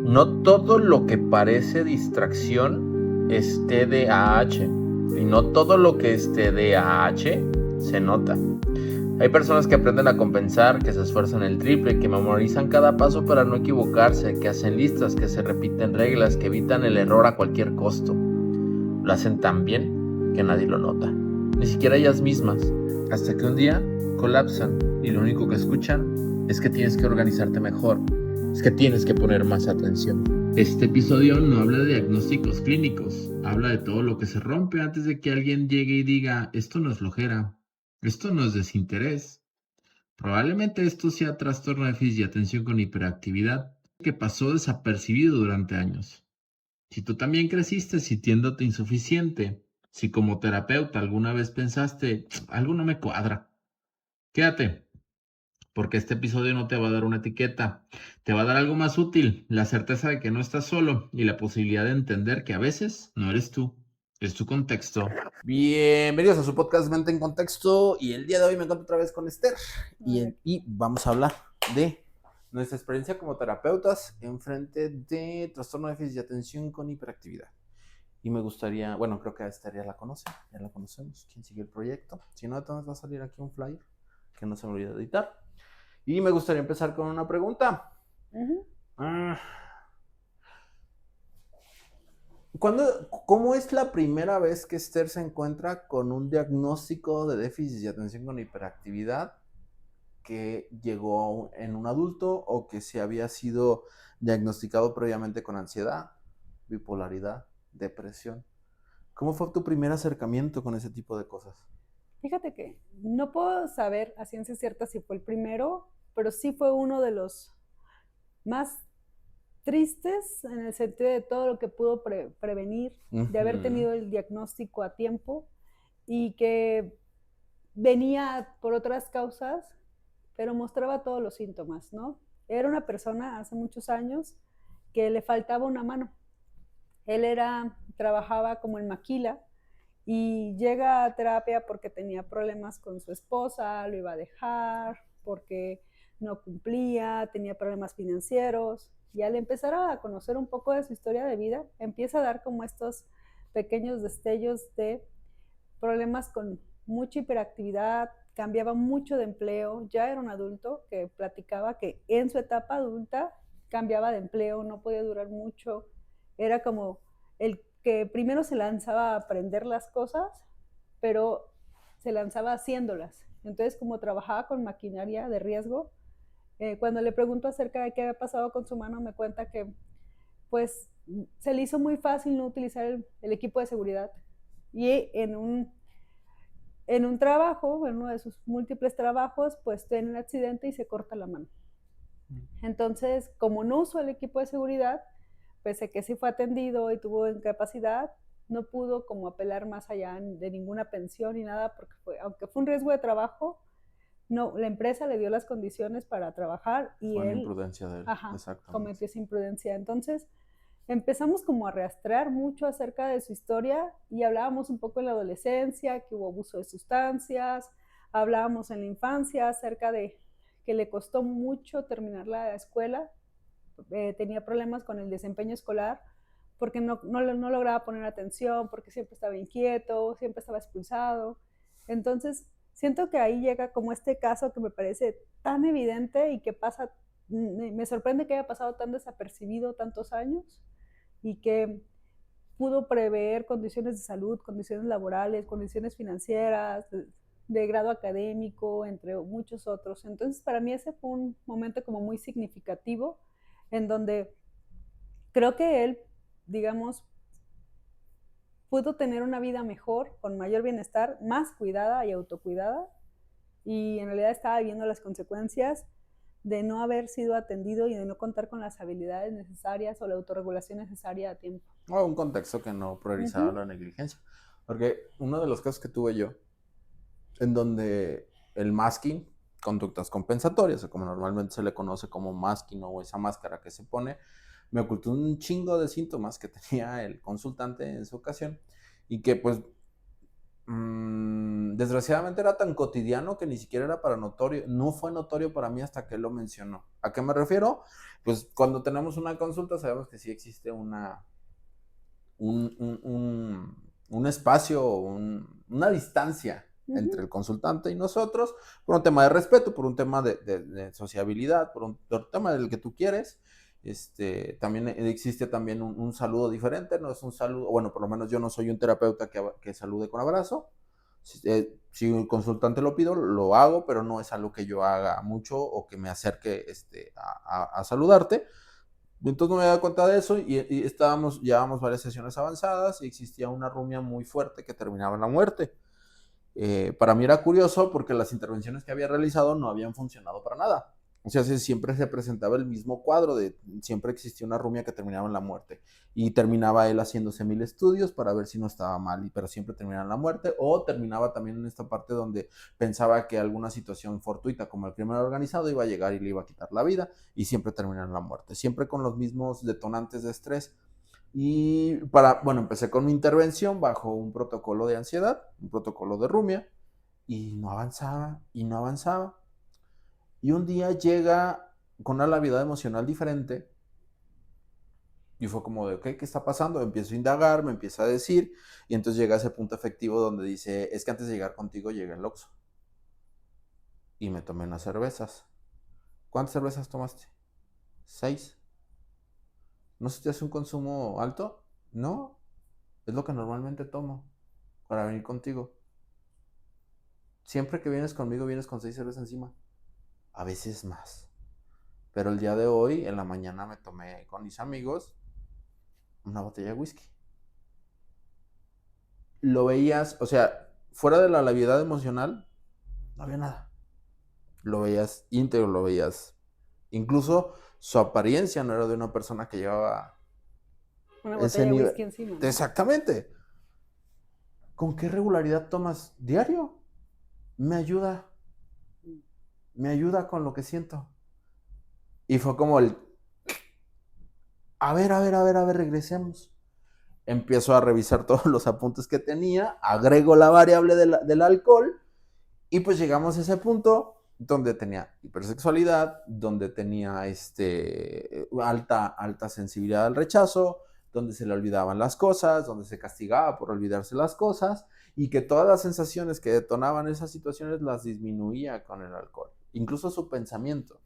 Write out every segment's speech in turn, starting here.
No todo lo que parece distracción es TDAH y no todo lo que es TDAH se nota. Hay personas que aprenden a compensar, que se esfuerzan el triple, que memorizan cada paso para no equivocarse, que hacen listas, que se repiten reglas, que evitan el error a cualquier costo. Lo hacen tan bien que nadie lo nota, ni siquiera ellas mismas, hasta que un día colapsan y lo único que escuchan es que tienes que organizarte mejor, es que tienes que poner más atención. Este episodio no habla de diagnósticos clínicos, habla de todo lo que se rompe antes de que alguien llegue y diga, esto no es flojera, esto no es desinterés. Probablemente esto sea trastorno de déficit de atención con hiperactividad que pasó desapercibido durante años. Si tú también creciste sintiéndote insuficiente, si como terapeuta alguna vez pensaste, algo no me cuadra, quédate, porque este episodio no te va a dar una etiqueta, te va a dar algo más útil, la certeza de que no estás solo y la posibilidad de entender que a veces no eres tú, es tu contexto. Bienvenidos a su podcast Mente en Contexto y el día de hoy me encuentro otra vez con Esther y vamos a hablar de nuestra experiencia como terapeutas en frente de trastorno de déficit de atención con hiperactividad. Y me gustaría, bueno, creo que a Esther ya la conocemos, quién sigue el proyecto. Si no, entonces va a salir aquí un flyer que no se me olvide editar. Y me gustaría empezar con una pregunta. ¿Cómo es la primera vez que Esther se encuentra con un diagnóstico de déficit de atención con hiperactividad que llegó en un adulto o que se había sido diagnosticado previamente con ansiedad, bipolaridad, depresión? ¿Cómo fue tu primer acercamiento con ese tipo de cosas? Fíjate que no puedo saber a ciencia cierta si fue el primero, pero sí fue uno de los más tristes en el sentido de todo lo que pudo prevenir, de haber tenido el diagnóstico a tiempo y que venía por otras causas, pero mostraba todos los síntomas, ¿no? Era una persona hace muchos años que le faltaba una mano. Él trabajaba como en maquila y llega a terapia porque tenía problemas con su esposa, lo iba a dejar, porque no cumplía, tenía problemas financieros. Y al empezar a conocer un poco de su historia de vida, empieza a dar como estos pequeños destellos de problemas con mucha hiperactividad, cambiaba mucho de empleo, ya era un adulto que platicaba que en su etapa adulta cambiaba de empleo, no podía durar mucho, era como el que primero se lanzaba a aprender las cosas, pero se lanzaba haciéndolas. Entonces, como trabajaba con maquinaria de riesgo, cuando le pregunto acerca de qué había pasado con su mano, me cuenta que pues se le hizo muy fácil no utilizar el equipo de seguridad. Y en un trabajo, en uno de sus múltiples trabajos, pues tiene un accidente y se corta la mano. Entonces, como no usó el equipo de seguridad, pese a que sí fue atendido y tuvo incapacidad, no pudo como apelar más allá de ninguna pensión ni nada, porque aunque fue un riesgo de trabajo, no, la empresa le dio las condiciones para trabajar y Fue una él, imprudencia de él, exactamente. cometió esa imprudencia. Entonces, empezamos como a rastrear mucho acerca de su historia y hablábamos un poco en la adolescencia, que hubo abuso de sustancias, hablábamos en la infancia acerca de que le costó mucho terminar la escuela, tenía problemas con el desempeño escolar porque no lograba poner atención, porque siempre estaba inquieto, siempre estaba expulsado. Entonces, siento que ahí llega como este caso que me parece tan evidente y que pasa, me sorprende que haya pasado tan desapercibido tantos años y que pudo prever condiciones de salud, condiciones laborales, condiciones financieras, de grado académico, entre muchos otros. Entonces, para mí ese fue un momento como muy significativo en donde creo que él, digamos, pudo tener una vida mejor, con mayor bienestar, más cuidada y autocuidada, y en realidad estaba viviendo las consecuencias de no haber sido atendido y de no contar con las habilidades necesarias o la autorregulación necesaria a tiempo. O un contexto que no priorizaba la negligencia. Porque uno de los casos que tuve yo, en donde el masking, conductas compensatorias, o como normalmente se le conoce como masking o esa máscara que se pone, me ocultó un chingo de síntomas que tenía el consultante en su ocasión y que pues desgraciadamente era tan cotidiano que ni siquiera era para notorio, no fue notorio para mí hasta que él lo mencionó. ¿A qué me refiero? Pues cuando tenemos una consulta sabemos que sí existe un espacio, una distancia entre el consultante y nosotros, por un tema de respeto, por un tema de sociabilidad, por un tema del que tú quieres. También existe también un saludo diferente, no es un saludo, bueno, por lo menos yo no soy un terapeuta que salude con abrazo. Si el consultante lo pido, lo hago, pero no es algo que yo haga mucho o que me acerque a saludarte. Entonces no me daba cuenta de eso y llevábamos varias sesiones avanzadas y existía una rumia muy fuerte que terminaba en la muerte. Para mí era curioso porque las intervenciones que había realizado no habían funcionado para nada. O sea, siempre se presentaba el mismo cuadro siempre existía una rumia que terminaba en la muerte y terminaba él haciéndose 1000 estudios para ver si no estaba mal, pero siempre terminaba en la muerte, o terminaba también en esta parte donde pensaba que alguna situación fortuita como el crimen organizado iba a llegar y le iba a quitar la vida, y siempre terminaba en la muerte, siempre con los mismos detonantes de estrés. Y empecé con mi intervención bajo un protocolo de ansiedad, un protocolo de rumia, y no avanzaba, y no avanzaba. Y un día llega con una lavidad emocional diferente, y fue como de, ok, ¿qué está pasando? Empiezo a indagar, me empieza a decir, y entonces llega ese punto efectivo donde dice, es que antes de llegar contigo llegué al Oxxo. Y me tomé unas cervezas. ¿Cuántas cervezas tomaste? 6. ¿No se te hace un consumo alto? No, es lo que normalmente tomo para venir contigo. Siempre que vienes conmigo vienes con 6 cervezas encima. A veces más. Pero el día de hoy, en la mañana, me tomé con mis amigos una botella de whisky. Lo veías, o sea, fuera de la lavidad emocional, no había nada. Lo veías íntegro, lo veías. Incluso su apariencia no era de una persona que llevaba una ese botella de nivel. whisky encima, ¿no? Exactamente. ¿Con qué regularidad tomas? Diario. Me ayuda con lo que siento. Y fue como a ver, regresemos. Empiezo a revisar todos los apuntes que tenía, agrego la variable del alcohol, y pues llegamos a ese punto donde tenía hipersexualidad, donde tenía alta sensibilidad al rechazo, donde se le olvidaban las cosas, donde se castigaba por olvidarse las cosas, y que todas las sensaciones que detonaban esas situaciones las disminuía con el alcohol. Incluso su pensamiento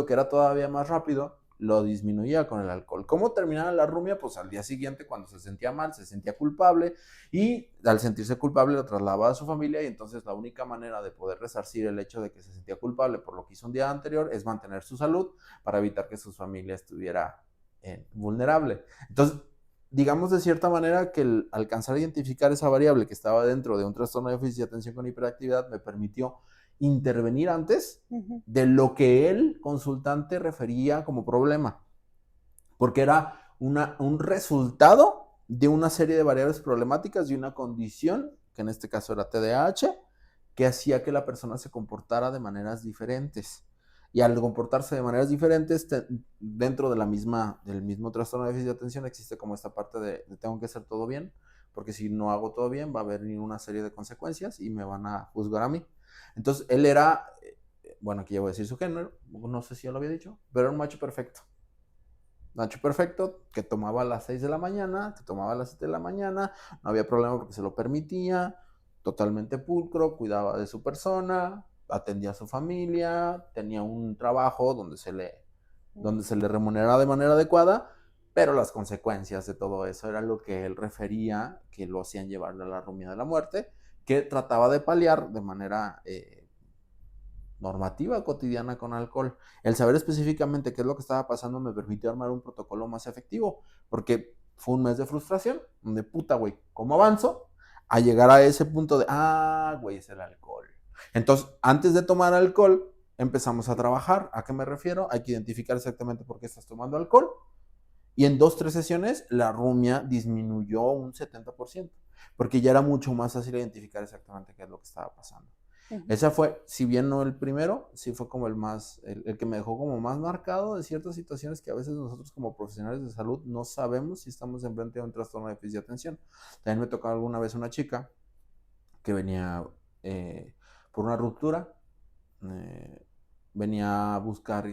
que era todavía más rápido, lo disminuía con el alcohol. ¿Cómo terminaba la rumia? Pues al día siguiente, cuando se sentía mal, se sentía culpable, y al sentirse culpable lo trasladaba a su familia, y entonces la única manera de poder resarcir el hecho de que se sentía culpable por lo que hizo un día anterior es mantener su salud para evitar que su familia estuviera vulnerable. Entonces, digamos de cierta manera que el alcanzar a identificar esa variable que estaba dentro de un trastorno de déficit de atención con hiperactividad me permitió intervenir antes de lo que el consultante refería como problema, porque era un resultado de una serie de variables problemáticas y una condición, que en este caso era TDAH, que hacía que la persona se comportara de maneras diferentes. Y al comportarse de maneras diferentes, dentro del mismo trastorno de déficit de atención existe como esta parte de tengo que hacer todo bien, porque si no hago todo bien va a haber una serie de consecuencias y me van a juzgar a mí. Entonces él era, bueno, aquí ya voy a decir su género, no sé si ya lo había dicho, pero era un macho perfecto. Macho perfecto, que tomaba a las 6 de la mañana, que tomaba a las 7 de la mañana, no había problema porque se lo permitía, totalmente pulcro, cuidaba de su persona, atendía a su familia, tenía un trabajo donde se le remuneraba de manera adecuada, pero las consecuencias de todo eso era lo que él refería, que lo hacían llevarle a la rumia de la muerte, que trataba de paliar de manera normativa cotidiana con alcohol. El saber específicamente qué es lo que estaba pasando me permitió armar un protocolo más efectivo, porque fue un mes de frustración, donde puta, güey, ¿cómo avanzo? A llegar a ese punto de, güey, es el alcohol. Entonces, antes de tomar alcohol, empezamos a trabajar. ¿A qué me refiero? Hay que identificar exactamente por qué estás tomando alcohol. Y en 2-3 sesiones, la rumia disminuyó un 70%, porque ya era mucho más fácil identificar exactamente qué es lo que estaba pasando. Esa fue, si bien no el primero, sí fue como el que me dejó como más marcado de ciertas situaciones que a veces nosotros como profesionales de salud no sabemos si estamos enfrente de un trastorno de déficit de atención. También me tocó alguna vez una chica que venía por una ruptura, venía a buscar,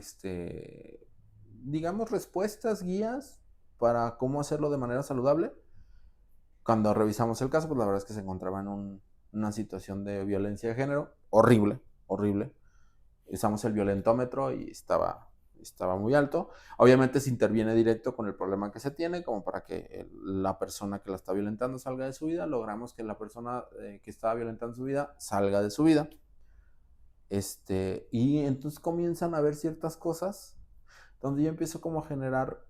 digamos, respuestas, guías para cómo hacerlo de manera saludable. Cuando revisamos el caso, pues la verdad es que se encontraba en una situación de violencia de género horrible, horrible. Usamos el violentómetro y estaba muy alto. Obviamente se interviene directo con el problema que se tiene, como para que la persona que la está violentando salga de su vida. Logramos que la persona que estaba violentando su vida salga de su vida. Y entonces comienzan a haber ciertas cosas donde yo empiezo como a generar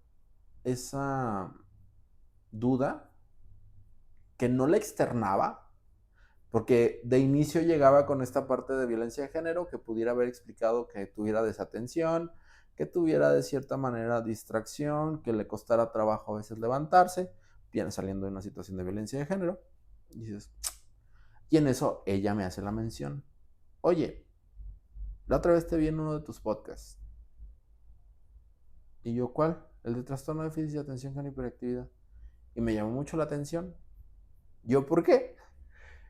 esa duda que no la externaba, porque de inicio llegaba con esta parte de violencia de género que pudiera haber explicado que tuviera desatención, que tuviera de cierta manera distracción, que le costara trabajo a veces levantarse, viene saliendo de una situación de violencia de género. Y dices, y en eso ella me hace la mención. Oye, la otra vez te vi en uno de tus podcasts. Y yo, ¿cuál? El de trastorno de déficit de atención con hiperactividad. Y me llamó mucho la atención. Yo, ¿por qué?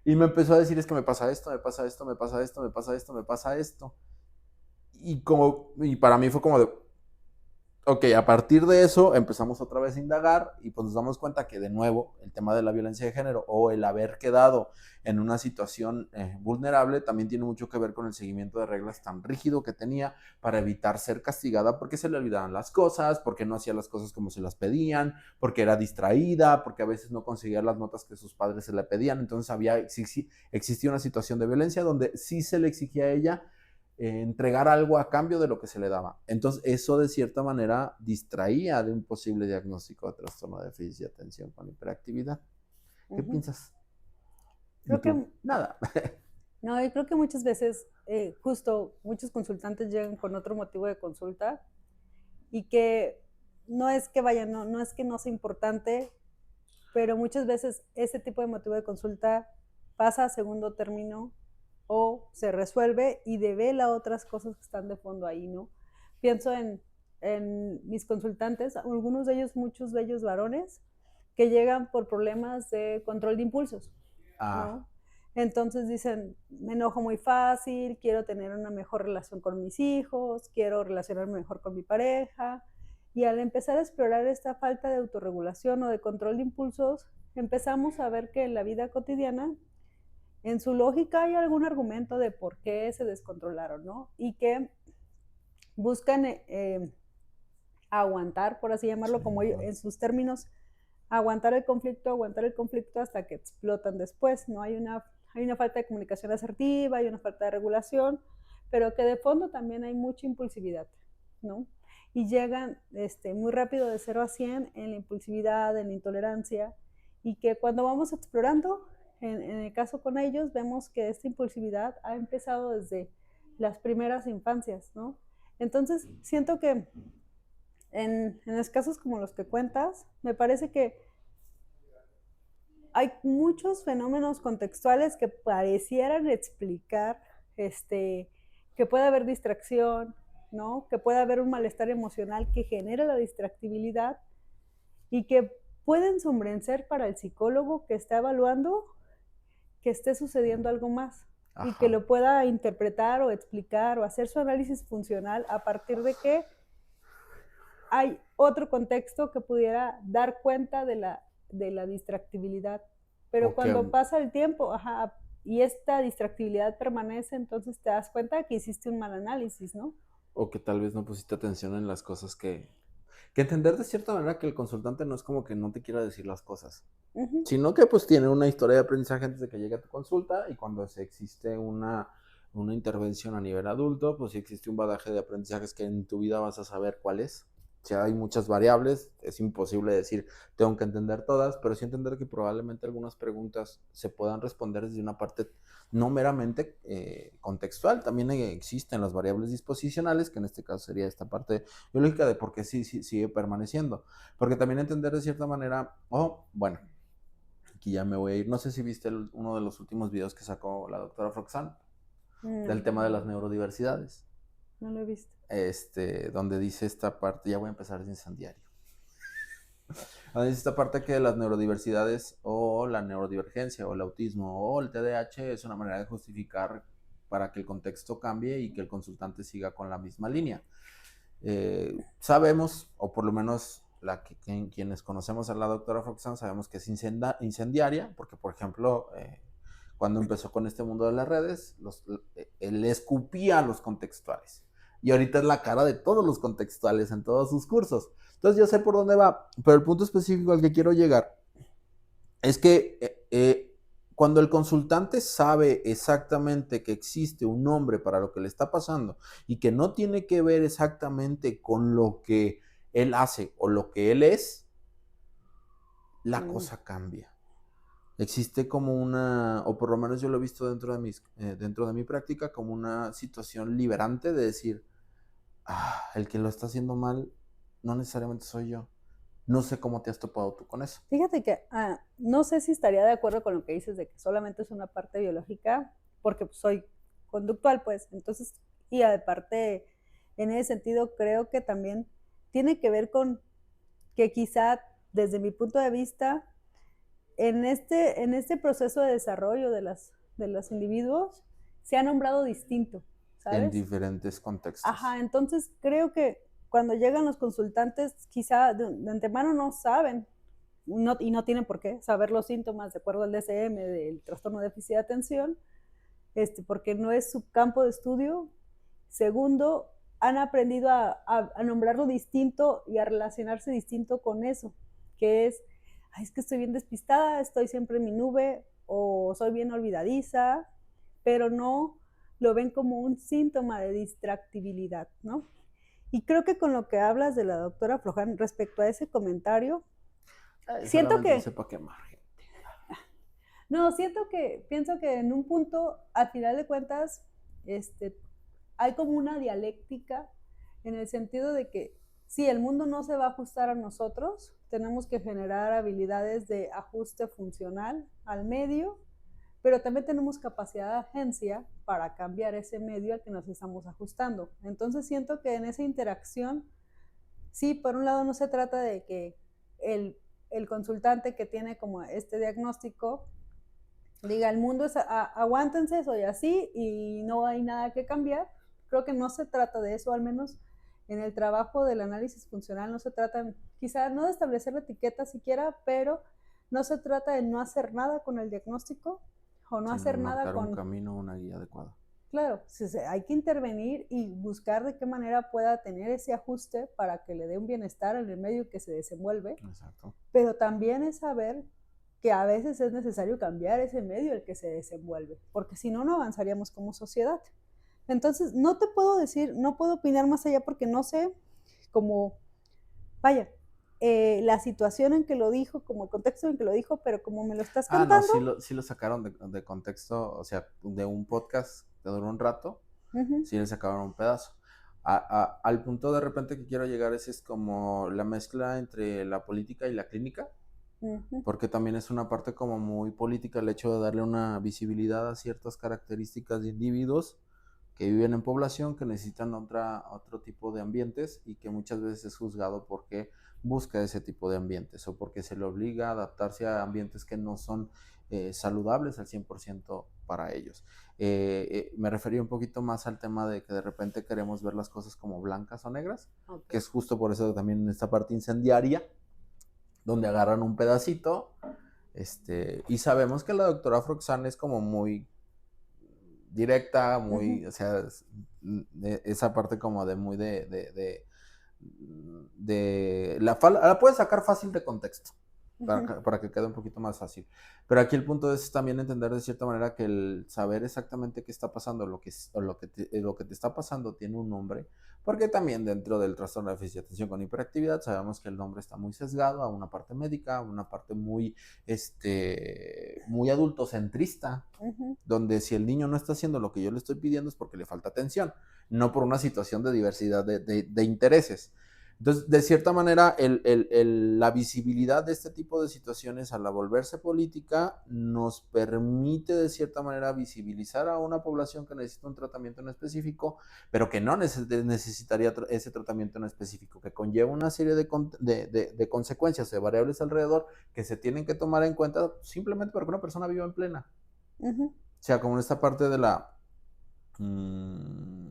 Y me empezó a decir, es que me pasa esto, me pasa esto, me pasa esto, me pasa esto, me pasa esto. Y para mí fue como de, ok, a partir de eso empezamos otra vez a indagar y pues nos damos cuenta que de nuevo el tema de la violencia de género o el haber quedado en una situación vulnerable también tiene mucho que ver con el seguimiento de reglas tan rígido que tenía para evitar ser castigada porque se le olvidaban las cosas, porque no hacía las cosas como se las pedían, porque era distraída, porque a veces no conseguía las notas que sus padres se le pedían. Entonces existía una situación de violencia donde sí se le exigía a ella entregar algo a cambio de lo que se le daba. Entonces, eso de cierta manera distraía de un posible diagnóstico de trastorno de déficit de atención con hiperactividad. ¿Qué piensas? Creo que, nada. no, yo creo que muchas veces, justo muchos consultantes llegan con otro motivo de consulta y que no es que vaya, no es que no sea importante, pero muchas veces ese tipo de motivo de consulta pasa a segundo término o se resuelve y devela otras cosas que están de fondo ahí, ¿no? Pienso en mis consultantes, algunos de ellos, muchos de ellos varones, que llegan por problemas de control de impulsos, ¿no? Entonces dicen, me enojo muy fácil, quiero tener una mejor relación con mis hijos, quiero relacionarme mejor con mi pareja. Y al empezar a explorar esta falta de autorregulación o de control de impulsos, empezamos a ver que en la vida cotidiana, en su lógica hay algún argumento de por qué se descontrolaron, ¿no? Y que buscan aguantar, por así llamarlo, sí, como en sus términos, aguantar el conflicto hasta que explotan después, ¿no? Hay una falta de comunicación asertiva, hay una falta de regulación, pero que de fondo también hay mucha impulsividad, ¿no? Y llegan muy rápido de 0 a 100 en la impulsividad, en la intolerancia, y que cuando vamos explorando, en el caso con ellos, vemos que esta impulsividad ha empezado desde las primeras infancias, ¿no? Entonces, siento que en los casos como los que cuentas, me parece que hay muchos fenómenos contextuales que parecieran explicar que puede haber distracción, ¿no? Que puede haber un malestar emocional que genera la distractibilidad y que pueden sombrecer para el psicólogo que está evaluando que esté sucediendo algo más. Ajá. Y que lo pueda interpretar o explicar o hacer su análisis funcional a partir de que hay otro contexto que pudiera dar cuenta de la distractibilidad. Pero cuando pasa el tiempo, y esta distractibilidad permanece, entonces te das cuenta que hiciste un mal análisis, ¿no? O que tal vez no pusiste atención en las cosas que entender de cierta manera que el consultante no es como que no te quiera decir las cosas, sino que pues tiene una historia de aprendizaje antes de que llegue a tu consulta y cuando existe una intervención a nivel adulto, pues sí existe un bagaje de aprendizajes que en tu vida vas a saber cuál es. O sea, hay muchas variables, es imposible decir, tengo que entender todas, pero sí entender que probablemente algunas preguntas se puedan responder desde una parte no meramente contextual. También existen las variables disposicionales, que en este caso sería esta parte biológica de por qué sí sigue permaneciendo. Porque también entender de cierta manera, bueno, aquí ya me voy a ir, no sé si viste uno de los últimos videos que sacó la doctora Froxán, del tema de las neurodiversidades. No lo he visto. Donde dice esta parte, ya voy a empezar de incendiario. Esta parte que las neurodiversidades o la neurodivergencia o el autismo o el TDAH es una manera de justificar para que el contexto cambie y que el consultante siga con la misma línea. Sabemos, o por lo menos quienes conocemos a la doctora Froxan, sabemos que es incendiaria, porque por ejemplo, cuando empezó con este mundo de las redes, él escupía los contextuales. Y ahorita es la cara de todos los contextuales en todos sus cursos. Entonces yo sé por dónde va, pero el punto específico al que quiero llegar es que cuando el consultante sabe exactamente que existe un nombre para lo que le está pasando y que no tiene que ver exactamente con lo que él hace o lo que él es, la cosa cambia. Existe como una, o por lo menos yo lo he visto dentro de mi práctica, como una situación liberante de decir, el que lo está haciendo mal no necesariamente soy yo. No sé cómo te has topado tú con eso. Fíjate que no sé si estaría de acuerdo con lo que dices de que solamente es una parte biológica, porque soy conductual, pues. Entonces, y aparte, en ese sentido, creo que también tiene que ver con que quizá, desde mi punto de vista, en este proceso de desarrollo de los individuos, se ha nombrado distinto, ¿sabes? En diferentes contextos. Ajá, entonces creo que cuando llegan los consultantes, quizá de antemano no saben, y no tienen por qué saber los síntomas de acuerdo al DSM del trastorno de déficit de atención, porque no es su campo de estudio. Segundo, han aprendido a nombrarlo distinto y a relacionarse distinto con eso, que es que estoy bien despistada, estoy siempre en mi nube, o soy bien olvidadiza, pero no lo ven como un síntoma de distractibilidad, ¿no? Y creo que con lo que hablas de la doctora Flojan respecto a ese comentario, siento que... No sé para qué más gente. No, pienso que en un punto, al final de cuentas, hay como una dialéctica en el sentido de que si el mundo no se va a ajustar a nosotros, tenemos que generar habilidades de ajuste funcional al medio, pero también tenemos capacidad de agencia para cambiar ese medio al que nos estamos ajustando. Entonces siento que en esa interacción, sí, por un lado no se trata de que el consultante que tiene como este diagnóstico diga, el mundo es, aguántense, soy así y no hay nada que cambiar. Creo que no se trata de eso, al menos en el trabajo del análisis funcional no se trata, quizá no de establecer la etiqueta siquiera, pero no se trata de no hacer nada con el diagnóstico o no hacer nada con... un camino, una guía adecuada. Claro, hay que intervenir y buscar de qué manera pueda tener ese ajuste para que le dé un bienestar en el medio que se desenvuelve. Exacto. Pero también es saber que a veces es necesario cambiar ese medio en el que se desenvuelve, porque si no, no avanzaríamos como sociedad. Entonces, no te puedo decir, no puedo opinar más allá porque no sé cómo, vaya, la situación en que lo dijo, como el contexto en que lo dijo, pero como me lo estás contando... No, sí lo sacaron de contexto, o sea, de un podcast que duró un rato, sí le sacaron un pedazo. Al punto de repente que quiero llegar es como la mezcla entre la política y la clínica, porque también es una parte como muy política el hecho de darle una visibilidad a ciertas características de individuos que viven en población, que necesitan otro tipo de ambientes y que muchas veces es juzgado porque busca ese tipo de ambientes o porque se le obliga a adaptarse a ambientes que no son saludables al 100% para ellos. Me refería un poquito más al tema de que de repente queremos ver las cosas como blancas o negras, que es justo por eso también en esta parte incendiaria, donde agarran un pedacito, y sabemos que la doctora Froxan es como muy directa, muy, o sea, esa parte como de muy la puedes sacar fácil de contexto, para que quede un poquito más fácil. Pero aquí el punto es también entender de cierta manera que el saber exactamente qué está pasando, lo que te está pasando tiene un nombre, porque también dentro del trastorno de déficit de atención con hiperactividad sabemos que el nombre está muy sesgado a una parte médica, a una parte muy, muy adultocentrista, donde si el niño no está haciendo lo que yo le estoy pidiendo es porque le falta atención, no por una situación de diversidad de intereses. Entonces, de cierta manera, la visibilidad de este tipo de situaciones al volverse política nos permite de cierta manera visibilizar a una población que necesita un tratamiento en específico, pero que no necesitaría ese tratamiento en específico, que conlleva una serie de consecuencias, de variables alrededor que se tienen que tomar en cuenta simplemente porque una persona viva en plena. O sea, como en esta parte de la... no,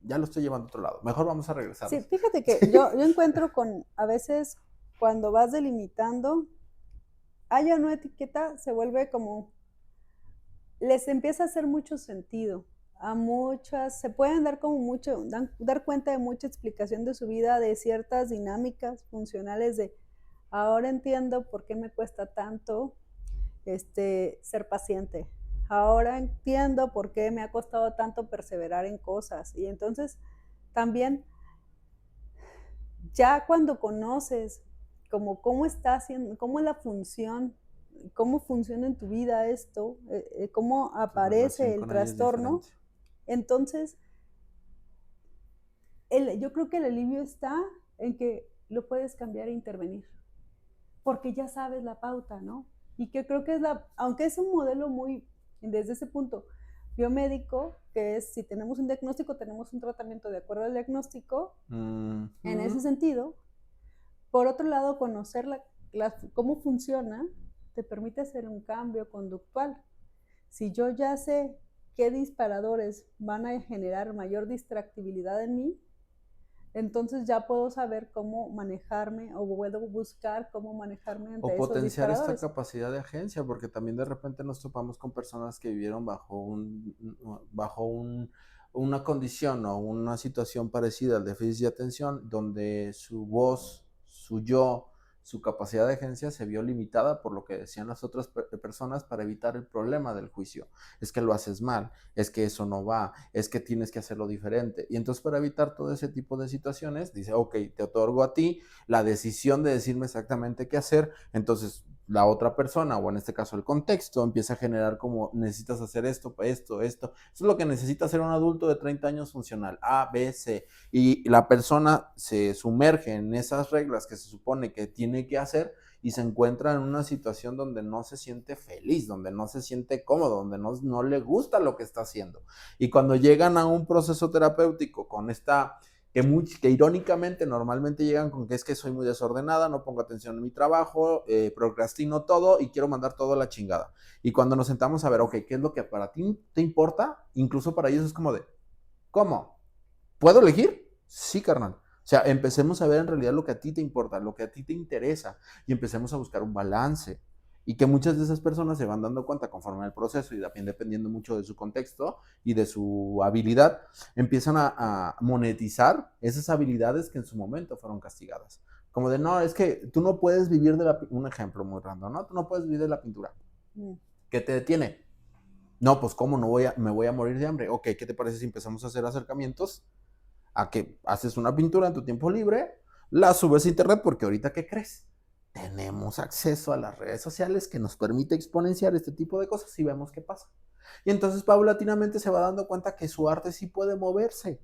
ya lo estoy llevando a otro lado. Mejor vamos a regresar. Sí, fíjate que yo encuentro a veces cuando vas delimitando, haya una etiqueta, se vuelve como, les empieza a hacer mucho sentido. A muchas, se pueden dar como dar cuenta de mucha explicación de su vida, de ciertas dinámicas funcionales de, ahora entiendo por qué me cuesta tanto ser paciente. Ahora entiendo por qué me ha costado tanto perseverar en cosas. Y entonces también, ya cuando conoces como cómo está haciendo, cómo es la función, cómo funciona en tu vida esto, cómo aparece el trastorno, entonces yo creo que el alivio está en que lo puedes cambiar e intervenir, porque ya sabes la pauta, ¿no? Y que creo que aunque es un modelo muy, desde ese punto, biomédico, que es si tenemos un diagnóstico, tenemos un tratamiento de acuerdo al diagnóstico, en ese sentido. Por otro lado, conocer cómo funciona te permite hacer un cambio conductual. Si yo ya sé qué disparadores van a generar mayor distractibilidad en mí, entonces ya puedo saber cómo manejarme o puedo buscar cómo manejarme ante esos disparadores. O potenciar esta capacidad de agencia, porque también de repente nos topamos con personas que vivieron bajo una condición o una situación parecida al déficit de atención, donde su voz, su yo, su capacidad de agencia se vio limitada por lo que decían las otras personas para evitar el problema del juicio. Es que lo haces mal, es que eso no va, es que tienes que hacerlo diferente. Y entonces para evitar todo ese tipo de situaciones, dice, ok, te otorgo a ti la decisión de decirme exactamente qué hacer. Entonces la otra persona, o en este caso el contexto, empieza a generar como necesitas hacer esto. Eso es lo que necesita hacer un adulto de 30 años funcional, A, B, C, y la persona se sumerge en esas reglas que se supone que tiene que hacer y se encuentra en una situación donde no se siente feliz, donde no se siente cómodo, donde no le gusta lo que está haciendo. Y cuando llegan a un proceso terapéutico con esta... Que irónicamente normalmente llegan con que es que soy muy desordenada, no pongo atención en mi trabajo, procrastino todo y quiero mandar todo a la chingada. Y cuando nos sentamos a ver, ok, ¿qué es lo que para ti te importa? Incluso para ellos es como de, ¿cómo? ¿Puedo elegir? Sí, carnal. O sea, empecemos a ver en realidad lo que a ti te importa, lo que a ti te interesa y empecemos a buscar un balance. Y que muchas de esas personas se van dando cuenta conforme al proceso y también dependiendo mucho de su contexto y de su habilidad, empiezan a monetizar esas habilidades que en su momento fueron castigadas. Como de, no, es que tú no puedes vivir un ejemplo muy random, ¿no? Tú no puedes vivir de la pintura. ¿Qué te detiene? No, pues cómo me voy a morir de hambre. Ok, ¿qué te parece si empezamos a hacer acercamientos a que haces una pintura en tu tiempo libre, la subes a internet? Porque ahorita, ¿qué crees? Tenemos acceso a las redes sociales que nos permite exponenciar este tipo de cosas y vemos qué pasa. Y entonces paulatinamente se va dando cuenta que su arte sí puede moverse,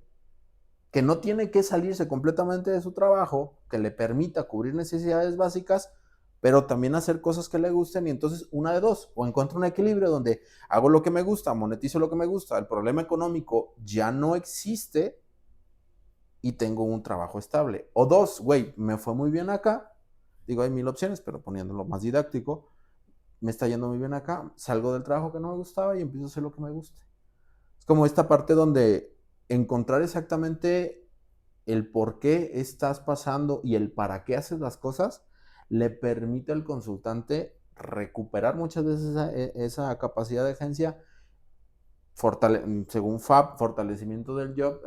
que no tiene que salirse completamente de su trabajo, que le permita cubrir necesidades básicas, pero también hacer cosas que le gusten. Y entonces una de dos, o encuentro un equilibrio donde hago lo que me gusta, monetizo lo que me gusta, el problema económico ya no existe y tengo un trabajo estable. O dos, güey, me fue muy bien acá, digo, hay 1000 opciones, pero poniéndolo más didáctico, me está yendo muy bien acá, salgo del trabajo que no me gustaba y empiezo a hacer lo que me guste. Es como esta parte donde encontrar exactamente el por qué estás pasando y el para qué haces las cosas le permite al consultante recuperar muchas veces esa capacidad de agencia, según FAB, fortalecimiento del job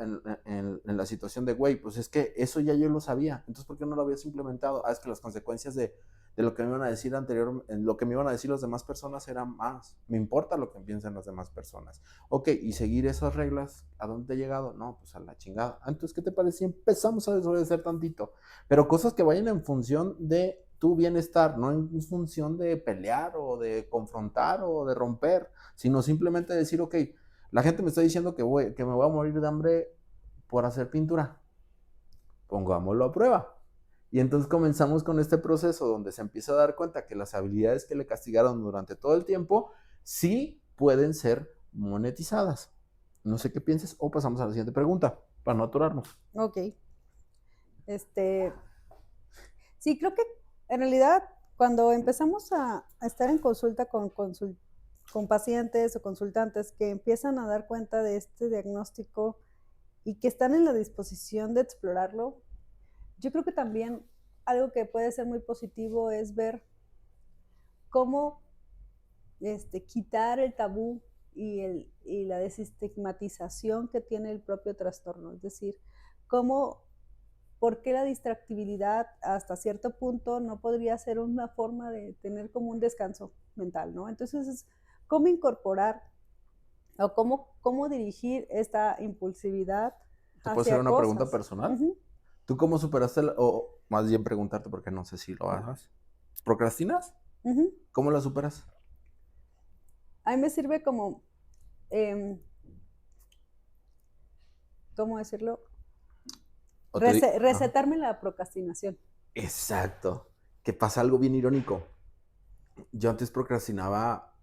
en la situación de, güey, pues es que eso ya yo lo sabía, entonces ¿por qué no lo habías implementado? Es que las consecuencias de lo que me iban a decir lo que me iban a decir las demás personas eran más, me importa lo que piensan las demás personas. Ok, y seguir esas reglas, ¿a dónde te he llegado? No, pues a la chingada. Entonces, ¿qué te parece si empezamos a desobedecer tantito? Pero cosas que vayan en función de tu bienestar, no en función de pelear o de confrontar o de romper, sino simplemente decir, ok, la gente me está diciendo que me voy a morir de hambre por hacer pintura. pongámoslo a prueba. Y entonces comenzamos con este proceso donde se empieza a dar cuenta que las habilidades que le castigaron durante todo el tiempo sí pueden ser monetizadas. No sé qué pienses o pasamos a la siguiente pregunta para no atorarnos. Ok. Sí, creo que en realidad cuando empezamos a estar en consulta con pacientes o consultantes que empiezan a dar cuenta de este diagnóstico y que están en la disposición de explorarlo, yo creo que también algo que puede ser muy positivo es ver cómo quitar el tabú y la desestigmatización que tiene el propio trastorno. Es decir, por qué la distractibilidad hasta cierto punto no podría ser una forma de tener como un descanso mental, ¿no? Entonces, cómo incorporar o cómo dirigir esta impulsividad ¿Te puedo hacer hacia una pregunta cosas. personal? Uh-huh. ¿Tú cómo superaste, o más bien preguntarte porque no sé si lo hagas? ¿Procrastinas? Uh-huh. ¿Cómo la superas? A mí me sirve como, ¿cómo decirlo? Recetarme la procrastinación. Exacto. Que pasa algo bien irónico. Yo antes procrastinaba,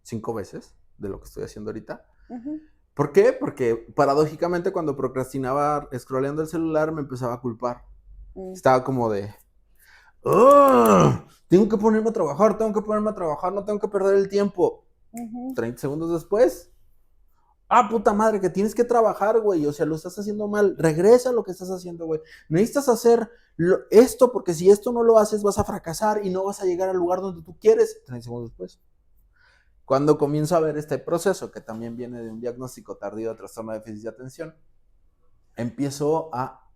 5 veces de lo que estoy haciendo ahorita. Uh-huh. ¿Por qué? Porque paradójicamente cuando procrastinaba scrolleando el celular me empezaba a culpar. Estaba como de, tengo que ponerme a trabajar, no tengo que perder el tiempo. 30 segundos después, puta madre, que tienes que trabajar, güey, o sea, lo estás haciendo mal, regresa a lo que estás haciendo, güey. Necesitas hacer esto, porque si esto no lo haces vas a fracasar y no vas a llegar al lugar donde tú quieres. 30 segundos después. Cuando comienzo a ver este proceso, que también viene de un diagnóstico tardío de trastorno de déficit de atención, empiezo a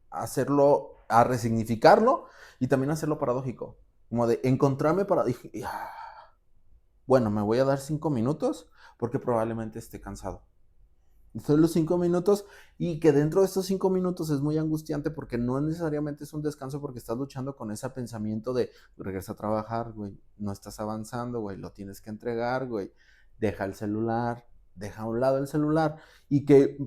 hacerlo, a resignificarlo y también a hacerlo paradójico. Como de encontrarme bueno, me voy a dar 5 minutos porque probablemente esté cansado. Estoy los 5 minutos y que dentro de estos 5 minutos es muy angustiante porque no necesariamente es un descanso porque estás luchando con ese pensamiento de regresa a trabajar, güey, no estás avanzando, güey, lo tienes que entregar, güey, deja el celular, deja a un lado el celular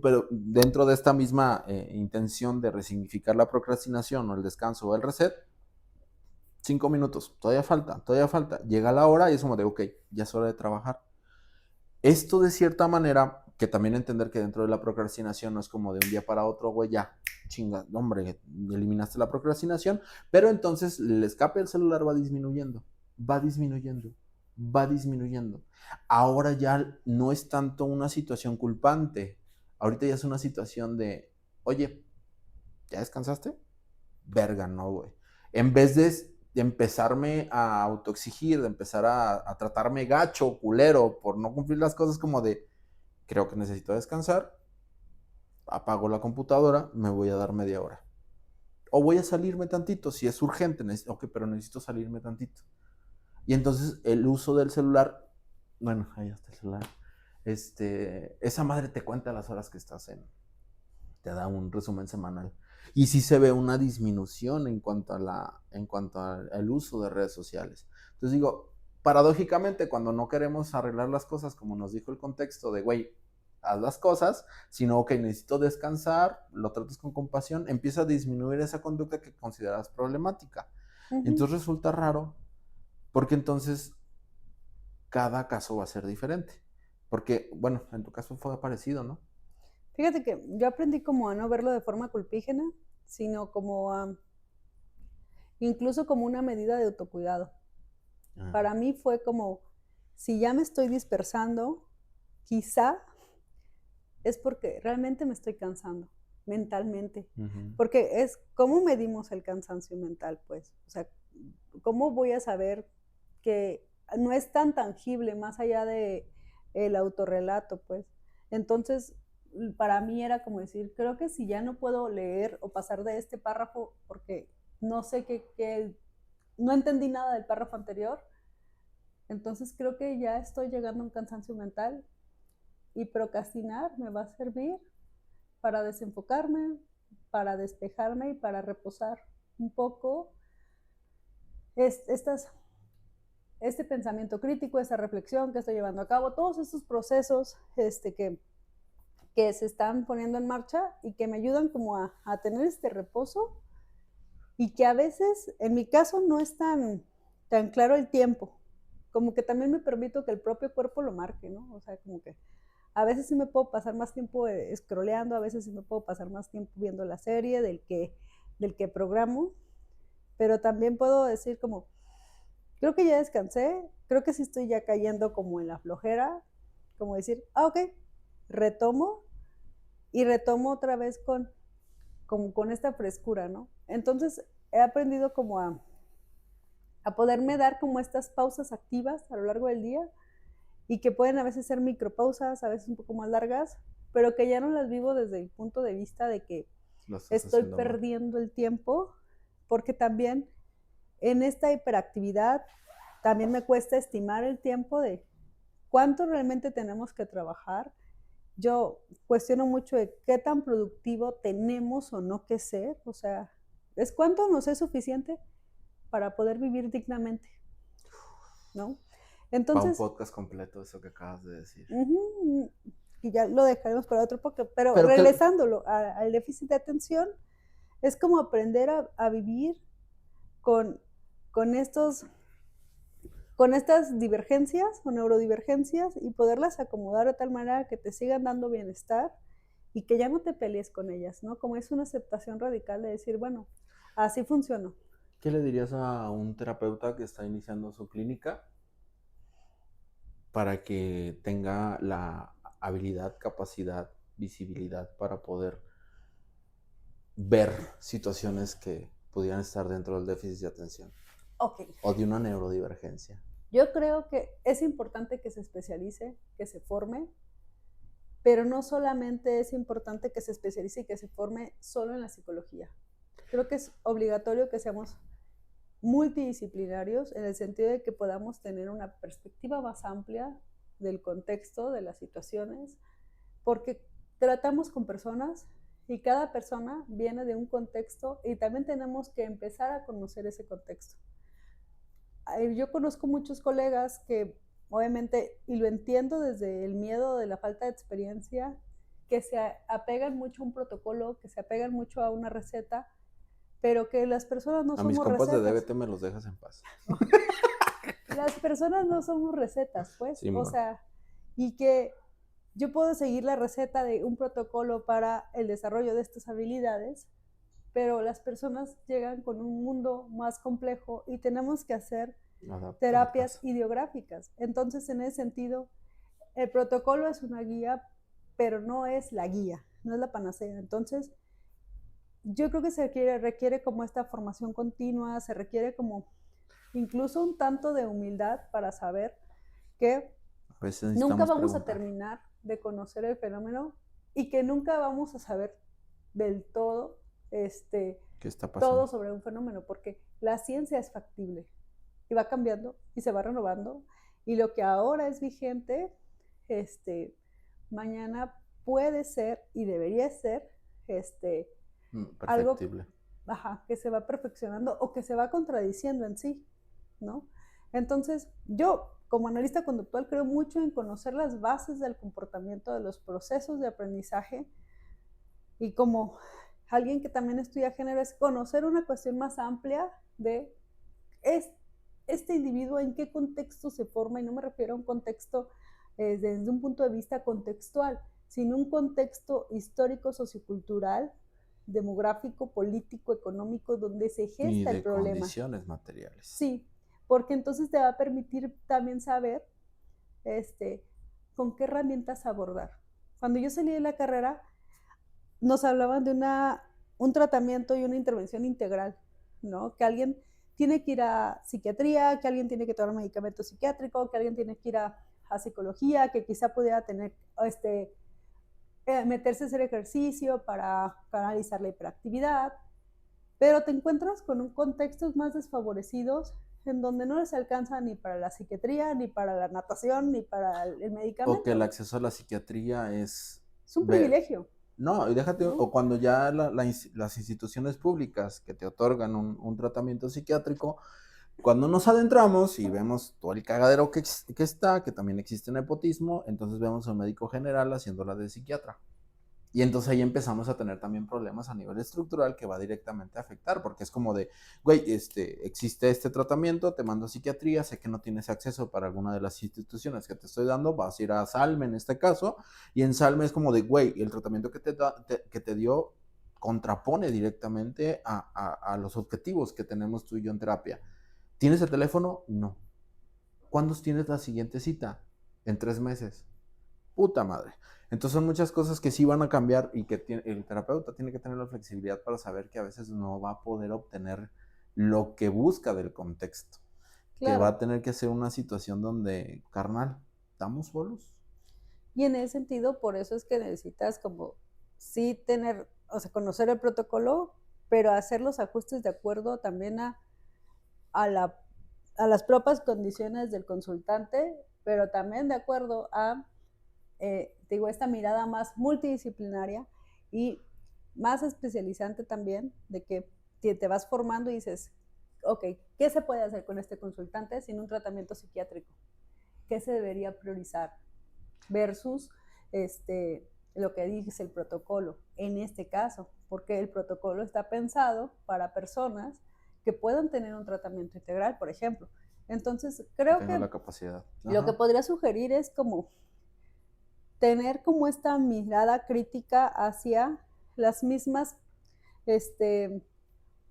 pero dentro de esta misma intención de resignificar la procrastinación o el descanso o el reset, 5 minutos, todavía falta, llega la hora y es como de, ok, ya es hora de trabajar. Esto de cierta manera, que también entender que dentro de la procrastinación no es como de un día para otro, güey, ya, chinga, hombre, eliminaste la procrastinación, pero entonces el escape del celular va disminuyendo. Ahora ya no es tanto una situación culpante, ahorita ya es una situación de, oye, ¿ya descansaste? Verga, no, güey. En vez de empezarme a autoexigir, de empezar a tratarme gacho, culero, por no cumplir las cosas como de, creo que necesito descansar, apago la computadora, me voy a dar media hora. O voy a salirme tantito, si es urgente, pero necesito salirme tantito. Y entonces el uso del celular, bueno, ahí está el celular, esa madre te cuenta las horas que estás te da un resumen semanal. Y sí se ve una disminución en cuanto al uso de redes sociales. Entonces digo, paradójicamente, cuando no queremos arreglar las cosas, como nos dijo el contexto de, güey, haz las cosas, sino, ok, necesito descansar, lo tratas con compasión, empieza a disminuir esa conducta que consideras problemática. Uh-huh. Entonces resulta raro, porque entonces cada caso va a ser diferente. Porque, bueno, en tu caso fue parecido, ¿no? Fíjate que yo aprendí como a no verlo de forma culpígena, sino como incluso como una medida de autocuidado. Para mí fue como, si ya me estoy dispersando, quizá es porque realmente me estoy cansando mentalmente. Uh-huh. Porque es, ¿cómo medimos el cansancio mental? Pues, o sea, ¿cómo voy a saber que no es tan tangible más allá de el autorrelato? Pues, entonces, para mí era como decir, creo que si ya no puedo leer o pasar de este párrafo porque no sé no entendí nada del párrafo anterior, entonces creo que ya estoy llegando a un cansancio mental y procrastinar me va a servir para desenfocarme, para despejarme y para reposar un poco este pensamiento crítico, esta reflexión que estoy llevando a cabo, todos estos procesos que se están poniendo en marcha y que me ayudan como a tener este reposo, y que a veces, en mi caso, no es tan claro el tiempo, como que también me permito que el propio cuerpo lo marque, ¿no? O sea, como que a veces sí me puedo pasar más tiempo scrolleando, a veces sí me puedo pasar más tiempo viendo la serie del que programo, pero también puedo decir como, creo que ya descansé, creo que sí estoy ya cayendo como en la flojera, como decir, ok, retomo, y retomo otra vez como con esta frescura, ¿no? Entonces he aprendido como a poderme dar como estas pausas activas a lo largo del día, y que pueden a veces ser micropausas, a veces un poco más largas, pero que ya no las vivo desde el punto de vista de que estoy perdiendo el tiempo, porque también en esta hiperactividad también me cuesta estimar el tiempo de cuánto realmente tenemos que trabajar. Yo cuestiono mucho de qué tan productivo tenemos o no que ser, o sea, es cuánto nos es suficiente para poder vivir dignamente, ¿no? Entonces, va un podcast completo eso que acabas de decir. Y ya lo dejaremos para otro podcast, pero regresándolo al déficit de atención, es como aprender a vivir con estas divergencias o neurodivergencias, y poderlas acomodar de tal manera que te sigan dando bienestar y que ya no te pelees con ellas, ¿no? Como es una aceptación radical de decir, bueno, así funcionó. ¿Qué le dirías a un terapeuta que está iniciando su clínica para que tenga la habilidad, capacidad, visibilidad para poder ver situaciones que pudieran estar dentro del déficit de atención? Ok. O de una neurodivergencia. Yo creo que es importante que se especialice, que se forme, pero no solamente es importante que se especialice y que se forme solo en la psicología. Creo que es obligatorio que seamos multidisciplinarios, en el sentido de que podamos tener una perspectiva más amplia del contexto, de las situaciones, porque tratamos con personas y cada persona viene de un contexto, y también tenemos que empezar a conocer ese contexto. Yo conozco muchos colegas que obviamente, y lo entiendo desde el miedo de la falta de experiencia, que se apegan mucho a un protocolo, que se apegan mucho a una receta, pero que las personas no somos recetas. A mis compas de DBT me los dejas en paz. Las personas no somos recetas, pues. Sí, o sea, y que yo puedo seguir la receta de un protocolo para el desarrollo de estas habilidades, pero las personas llegan con un mundo más complejo y tenemos que hacer terapias ideográficas. Entonces, en ese sentido, el protocolo es una guía, pero no es la guía, no es la panacea. Entonces, yo creo que se requiere como esta formación continua, se requiere como incluso un tanto de humildad para saber que nunca vamos a terminar de conocer el fenómeno, y que nunca vamos a saber del todo ¿qué está pasando? todo sobre un fenómeno, porque la ciencia es factible y va cambiando y se va renovando, y lo que ahora es vigente, mañana puede ser y debería ser algo que se va perfeccionando o que se va contradiciendo en sí, ¿no? Entonces, yo como analista conductual creo mucho en conocer las bases del comportamiento, de los procesos de aprendizaje, y como alguien que también estudia género, es conocer una cuestión más amplia de este individuo en qué contexto se forma, y no me refiero a un contexto desde un punto de vista contextual, sino un contexto histórico, sociocultural, demográfico, político, económico, donde se gesta el problema. Y de condiciones materiales. Sí, porque entonces te va a permitir también saber con qué herramientas abordar. Cuando yo salí de la carrera, nos hablaban de un tratamiento y una intervención integral, ¿no? Que alguien tiene que ir a psiquiatría, que alguien tiene que tomar medicamento psiquiátrico, que alguien tiene que ir a psicología, que quizá pudiera tener meterse a hacer ejercicio para canalizar la hiperactividad, pero te encuentras con contextos más desfavorecidos, en donde no les alcanza ni para la psiquiatría, ni para la natación, ni para el medicamento. O que el acceso a la psiquiatría es un privilegio. No, y déjate, ¿no? O cuando ya las instituciones públicas que te otorgan un tratamiento psiquiátrico, cuando nos adentramos y vemos todo el cagadero que está, que también existe nepotismo, entonces vemos a un médico general haciéndola de psiquiatra. Y entonces ahí empezamos a tener también problemas a nivel estructural que va directamente a afectar, porque es como de, güey, existe este tratamiento, te mando a psiquiatría, sé que no tienes acceso para alguna de las instituciones que te estoy dando, vas a ir a Salme en este caso, y en Salme es como de, güey, el tratamiento que te dio contrapone directamente a los objetivos que tenemos tú y yo en terapia. ¿Tienes el teléfono? No. ¿Cuándo tienes la siguiente cita? En 3 meses. Puta madre. Entonces son muchas cosas que sí van a cambiar y que el terapeuta tiene que tener la flexibilidad para saber que a veces no va a poder obtener lo que busca del contexto. Que va a tener que ser una situación donde, carnal, ¿estamos solos? Y en ese sentido, por eso es que necesitas como sí tener, o sea, conocer el protocolo, pero hacer los ajustes de acuerdo también a las propias condiciones del consultante, pero también de acuerdo a digo, esta mirada más multidisciplinaria y más especializante también, de que te vas formando y dices, ok, ¿qué se puede hacer con este consultante sin un tratamiento psiquiátrico? ¿Qué se debería priorizar? Versus lo que dice el protocolo, en este caso, porque el protocolo está pensado para personas que puedan tener un tratamiento integral, por ejemplo. Entonces, creo que la capacidad. Lo que podría sugerir es como tener como esta mirada crítica hacia las mismas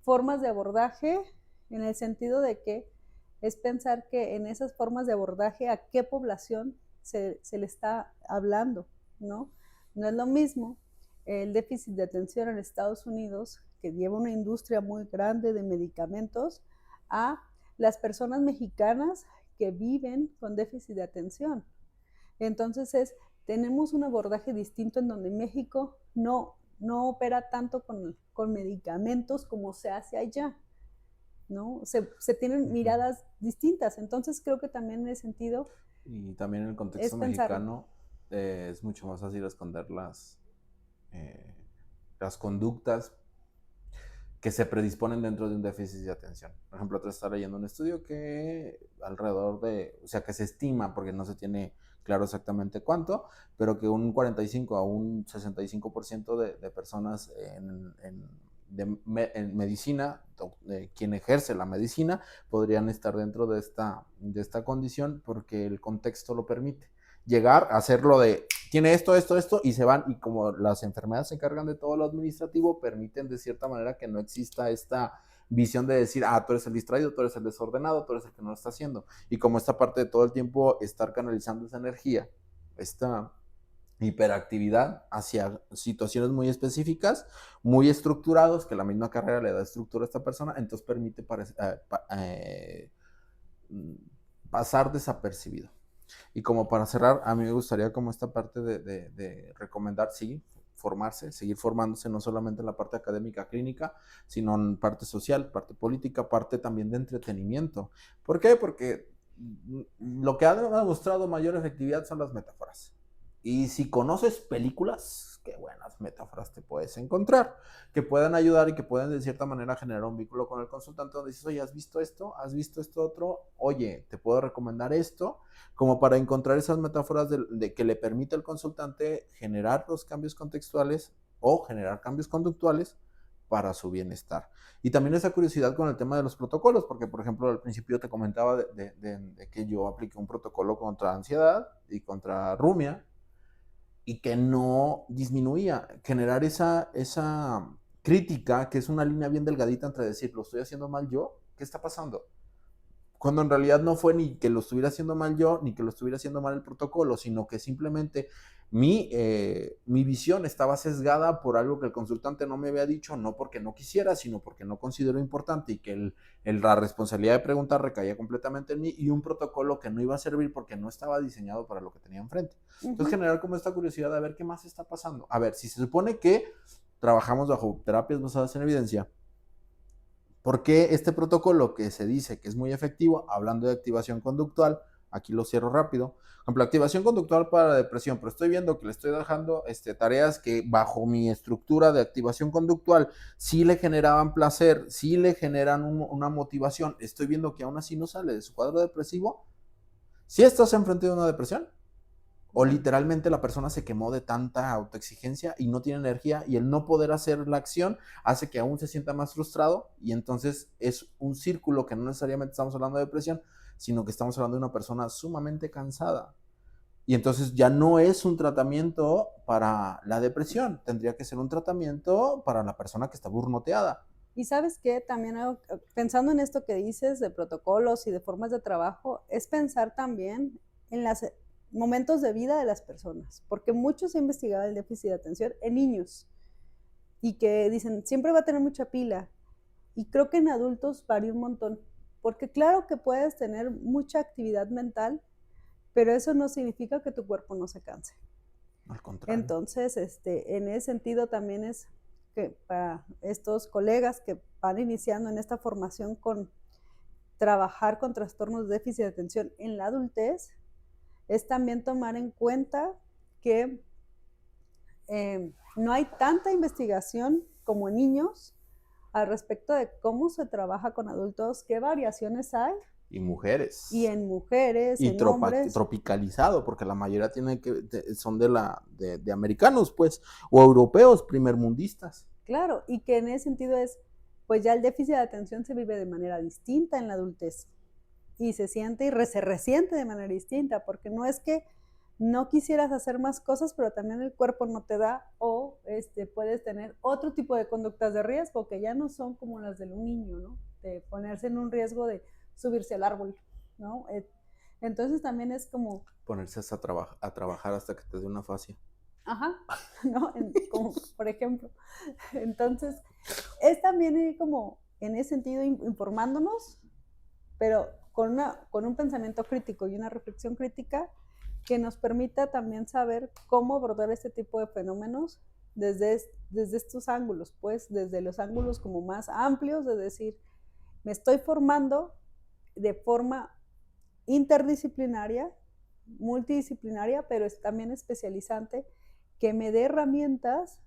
formas de abordaje, en el sentido de que es pensar que en esas formas de abordaje a qué población se le está hablando, ¿no? No es lo mismo el déficit de atención en Estados Unidos, que lleva una industria muy grande de medicamentos, a las personas mexicanas que viven con déficit de atención. Entonces tenemos un abordaje distinto en donde México no opera tanto con medicamentos como se hace allá, ¿no? Se tienen miradas distintas. Entonces creo que también en ese sentido... Y también en el contexto mexicano es mucho más fácil esconder las conductas que se predisponen dentro de un déficit de atención. Por ejemplo, otra está leyendo un estudio que alrededor de, o sea, que se estima, porque no se tiene claro exactamente cuánto, pero que un 45 a un 65% de personas en medicina, quien ejerce la medicina, podrían estar dentro de esta condición porque el contexto lo permite. Llegar a hacerlo de, tiene esto, y se van, y como las enfermedades se encargan de todo lo administrativo, permiten de cierta manera que no exista esta visión de decir, tú eres el distraído, tú eres el desordenado, tú eres el que no lo está haciendo. Y como esta parte de todo el tiempo estar canalizando esa energía, esta hiperactividad hacia situaciones muy específicas, muy estructurados, que la misma carrera le da estructura a esta persona, entonces permite pasar desapercibido. Y como para cerrar, a mí me gustaría como esta parte de recomendar, sí, formarse, seguir formándose no solamente en la parte académica clínica, sino en parte social, parte política, parte también de entretenimiento. ¿Por qué? Porque lo que ha demostrado mayor efectividad son las metáforas. Y si conoces películas, qué buenas metáforas te puedes encontrar, que puedan ayudar y que puedan de cierta manera generar un vínculo con el consultante donde dices, oye, ¿has visto esto? ¿Has visto esto otro? Oye, te puedo recomendar esto, como para encontrar esas metáforas de que le permite al consultante generar los cambios contextuales o generar cambios conductuales para su bienestar. Y también esa curiosidad con el tema de los protocolos, porque por ejemplo al principio te comentaba de que yo apliqué un protocolo contra ansiedad y contra rumia, y que no disminuía, generar esa crítica, que es una línea bien delgadita entre decir, ¿lo estoy haciendo mal yo? ¿Qué está pasando? Cuando en realidad no fue ni que lo estuviera haciendo mal yo, ni que lo estuviera haciendo mal el protocolo, sino que simplemente mi visión estaba sesgada por algo que el consultante no me había dicho, no porque no quisiera, sino porque no considero importante, y que la responsabilidad de preguntar recaía completamente en mí, y un protocolo que no iba a servir porque no estaba diseñado para lo que tenía enfrente. Entonces generar como esta curiosidad de ver qué más está pasando. A ver, si se supone que trabajamos bajo terapias basadas en evidencia, ¿por qué este protocolo que se dice que es muy efectivo, hablando de activación conductual, aquí lo cierro rápido, por ejemplo, activación conductual para la depresión, pero estoy viendo que le estoy dejando tareas que bajo mi estructura de activación conductual sí le generaban placer, sí le generan una motivación, estoy viendo que aún así no sale de su cuadro depresivo? ¿Sí estás enfrente de una depresión? O literalmente la persona se quemó de tanta autoexigencia y no tiene energía, y el no poder hacer la acción hace que aún se sienta más frustrado, y entonces es un círculo que no necesariamente estamos hablando de depresión, sino que estamos hablando de una persona sumamente cansada. Y entonces ya no es un tratamiento para la depresión, tendría que ser un tratamiento para la persona que está burnoteada. Y sabes qué, también pensando en esto que dices de protocolos y de formas de trabajo, es pensar también en los momentos de vida de las personas, porque mucho se ha investigado el déficit de atención en niños y que dicen, siempre va a tener mucha pila, y creo que en adultos varía un montón, porque claro que puedes tener mucha actividad mental, pero eso no significa que tu cuerpo no se canse. Al contrario. Entonces, en ese sentido también es que para estos colegas que van iniciando en esta formación con trabajar con trastornos de déficit de atención en la adultez, es también tomar en cuenta que no hay tanta investigación como en niños al respecto de cómo se trabaja con adultos, qué variaciones hay. Y mujeres. Y en mujeres, y en hombres. tropicalizado, porque la mayoría son de americanos, pues, o europeos, primermundistas. Claro, y que en ese sentido pues ya el déficit de atención se vive de manera distinta en la adultez, y se siente y se resiente de manera distinta, porque no es que no quisieras hacer más cosas, pero también el cuerpo no te da, o puedes tener otro tipo de conductas de riesgo que ya no son como las de un niño, ¿no? De ponerse en un riesgo de subirse al árbol, ¿no? Entonces también es como... Ponerse a trabajar hasta que te dé una fascia. Ajá, ¿no? Como, por ejemplo. Entonces, es también como, en ese sentido, informándonos, pero con un pensamiento crítico y una reflexión crítica que nos permita también saber cómo abordar este tipo de fenómenos desde estos ángulos, pues, desde los ángulos como más amplios, de decir, me estoy formando de forma interdisciplinaria, multidisciplinaria, pero también especializante, que me dé herramientas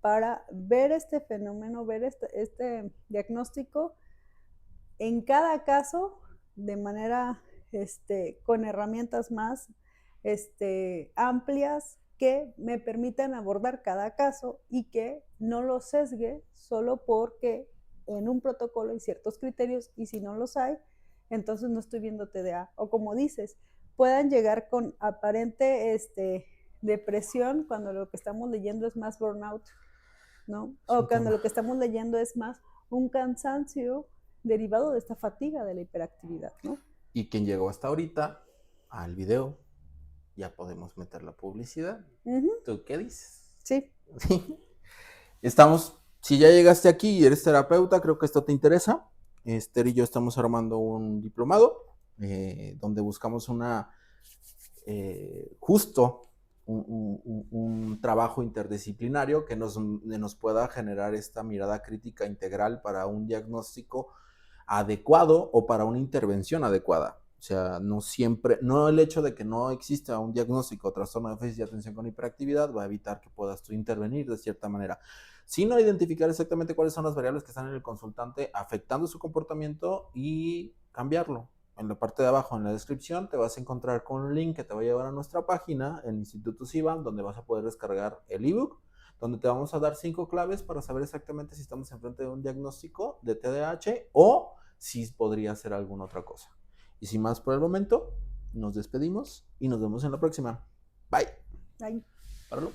para ver este fenómeno, ver este diagnóstico en cada caso de manera con herramientas más amplias que me permitan abordar cada caso y que no lo sesgue solo porque en un protocolo hay ciertos criterios, y si no los hay, entonces no estoy viendo TDA. O como dices, puedan llegar con aparente depresión cuando lo que estamos leyendo es más burnout, ¿no? O cuando lo que estamos leyendo es más un cansancio derivado de esta fatiga de la hiperactividad, ¿no? Y quien llegó hasta ahorita al video, ya podemos meter la publicidad. ¿Tú qué dices? Sí. Si ya llegaste aquí y eres terapeuta, creo que esto te interesa. Esther y yo estamos armando un diplomado donde buscamos un trabajo interdisciplinario que nos pueda generar esta mirada crítica integral para un diagnóstico adecuado o para una intervención adecuada. O sea, no el hecho de que no exista un diagnóstico o trastorno de déficit de atención con hiperactividad va a evitar que puedas tú intervenir de cierta manera, sino identificar exactamente cuáles son las variables que están en el consultante afectando su comportamiento y cambiarlo. En la parte de abajo, en la descripción, te vas a encontrar con un link que te va a llevar a nuestra página, el Instituto CIBAM, donde vas a poder descargar el ebook, donde te vamos a dar 5 claves para saber exactamente si estamos enfrente de un diagnóstico de TDAH o si podría ser alguna otra cosa. Y sin más por el momento, nos despedimos y nos vemos en la próxima. Bye. Bye. Páralo.